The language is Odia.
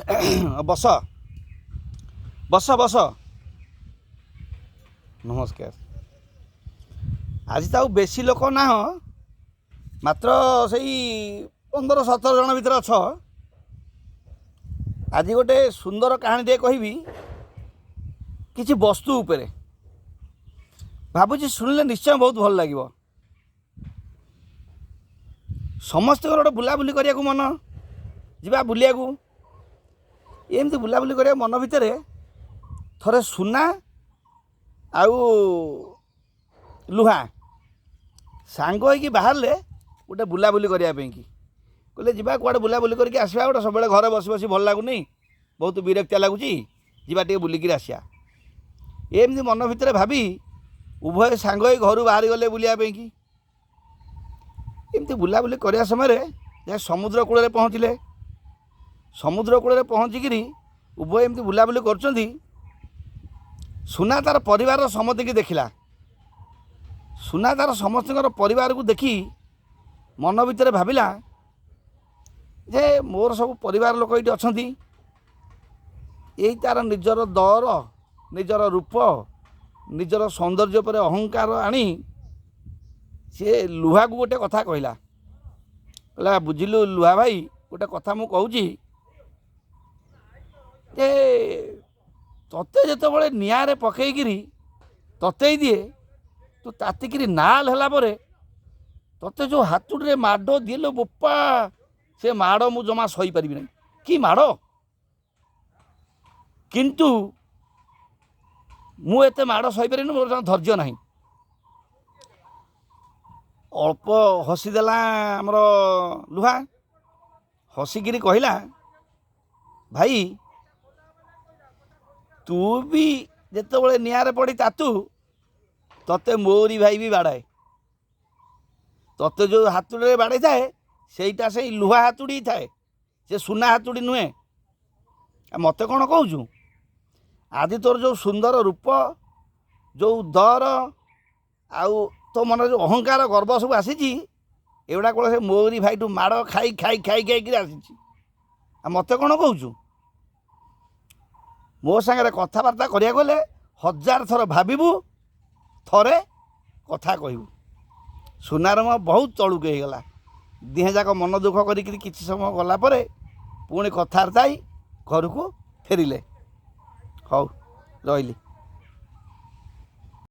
বস বস বস নমস্কার। আজ তো বেশি লোক না, মাত্র সেই 15-17 জন ভিতরে অছ। আজ গোটে সুন্দর কাহিনীটিଏ কহিবি কিছু বস্তু উপরে। ভাবুছি শুଣିলে নিশ্চয় ବହୁତ ଭଲ ଲାଗିବ। ସମସ୍ତଙ୍କର ଗୋଟେ ବୁଲାବୁଲି କରିବାକୁ ମନ, ଯିବା ବୁଲିବାକୁ। ଏମିତି ବୁଲାବୁଲି କରିବା ମନ ଭିତରେ ଥରେ ସୁନା ଆଉ ଲୁହା ସାଙ୍ଗ ହେଇକି ବାହାରିଲେ ଗୋଟେ ବୁଲାବୁଲି କରିବା ପାଇଁକି। କହିଲେ ଯିବା କୁଆଡ଼େ ବୁଲାବୁଲି କରିକି ଆସିବା, ଗୋଟେ ସବୁବେଳେ ଘରେ ବସି ବସି ଭଲ ଲାଗୁନି, ବହୁତ ବିରକ୍ତିଆ ଲାଗୁଛି, ଯିବା ଟିକେ ବୁଲିକିରି ଆସିବା। ଏମିତି ମନ ଭିତରେ ଭାବି ଉଭୟ ସାଙ୍ଗ ହେଇ ଘରୁ ବାହାରିଗଲେ ବୁଲିବା ପାଇଁକି। ଏମିତି ବୁଲାବୁଲି କରିବା ସମୟରେ ଯାହା ସମୁଦ୍ର କୂଳରେ ପହଞ୍ଚିଲେ। ସମୁଦ୍ର କୂଳରେ ପହଞ୍ଚିକିରି ଉଭୟ ଏମିତି ବୁଲାବୁଲି କରୁଛନ୍ତି। ସୁନା ତା'ର ପରିବାରର ସମସ୍ତଙ୍କୁ ଦେଖିଲା। ସୁନା ତା'ର ସମସ୍ତଙ୍କର ପରିବାରକୁ ଦେଖି ମନ ଭିତରେ ଭାବିଲା ଯେ ମୋର ସବୁ ପରିବାର ଲୋକ ଏଇଠି ଅଛନ୍ତି, ଏଇ ତା'ର ନିଜର ଦର, ନିଜର ରୂପ, ନିଜର ସୌନ୍ଦର୍ଯ୍ୟ ଉପରେ ଅହଙ୍କାର ଆଣି ସିଏ ଲୁହାକୁ ଗୋଟେ କଥା କହିଲା। କହିଲା, ବୁଝିଲୁ ଲୁହା ଭାଇ, ଗୋଟେ କଥା ମୁଁ କହୁଛି ଯେ ତତେ ଯେତେବେଳେ ନିଆଁରେ ପକେଇକିରି ତତେଇ ଦିଏ, ତୁ ତାତିକିରି ନାଲ ହେଲା ପରେ ତତେ ଯେଉଁ ହାତୁଡ଼ିରେ ମାଡ଼ ଦିଏଲୋ ବୋପା, ସେ ମାଡ଼ ମୁଁ ଜମା ସହିପାରିବି ନାହିଁ। କି ମାଡ଼! କିନ୍ତୁ ମୁଁ ଏତେ ମାଡ଼ ସହିପାରିବିନି, ମୋର ଜମା ଧୈର୍ଯ୍ୟ ନାହିଁ। ଅଳ୍ପ ହସିଦେଲା ଆମର ଲୁହା। ହସିକିରି କହିଲା, ଭାଇ ତୁ ବି ଯେତେବେଳେ ନିଆଁରେ ପଡ଼ି ତାତୁ, ତତେ ମୋରି ଭାଇ ବି ବାଡ଼ାଏ। ତତେ ଯେଉଁ ହାତୁଡ଼ିରେ ବାଡ଼େଇଥାଏ ସେଇଟା ସେଇ ଲୁହା ହାତୁଡ଼ି ଥାଏ, ସେ ସୁନା ହାତୁଡ଼ି ନୁହେଁ। ମୋତେ କ'ଣ କହୁଛୁ? ଆଜି ତୋର ଯେଉଁ ସୁନ୍ଦର ରୂପ, ଯେଉଁ ଦର, ଆଉ ତୋ ମନରେ ଯେଉଁ ଅହଙ୍କାର ଗର୍ବ ସବୁ ଆସିଛି, ଏଗୁଡ଼ା କ'ଣ ସେ ମୋରି ଭାଇଠୁ ମାଡ଼ ଖାଇ ଖାଇ ଖାଇ ଖାଇକିରି ଆସିଛି। ଆଉ ମୋତେ କ'ଣ କହୁଛୁ? ମୋ ସାଙ୍ଗରେ କଥାବାର୍ତ୍ତା କରିବାକୁ ହେଲେ 1000 ଥର ଭାବିବୁ, ଥରେ କଥା କହିବୁ। ସୁନାର ବହୁତ ତଳୁକୁ ହେଇଗଲା। ଦିହେଁ ଯାକ ମନ ଦୁଃଖ କରିକିରି କିଛି ସମୟ ଗଲା ପରେ ପୁଣି କଥାବାର୍ତ୍ତା ହେଇ ଘରକୁ ଫେରିଲେ। ହଉ ରହିଲି।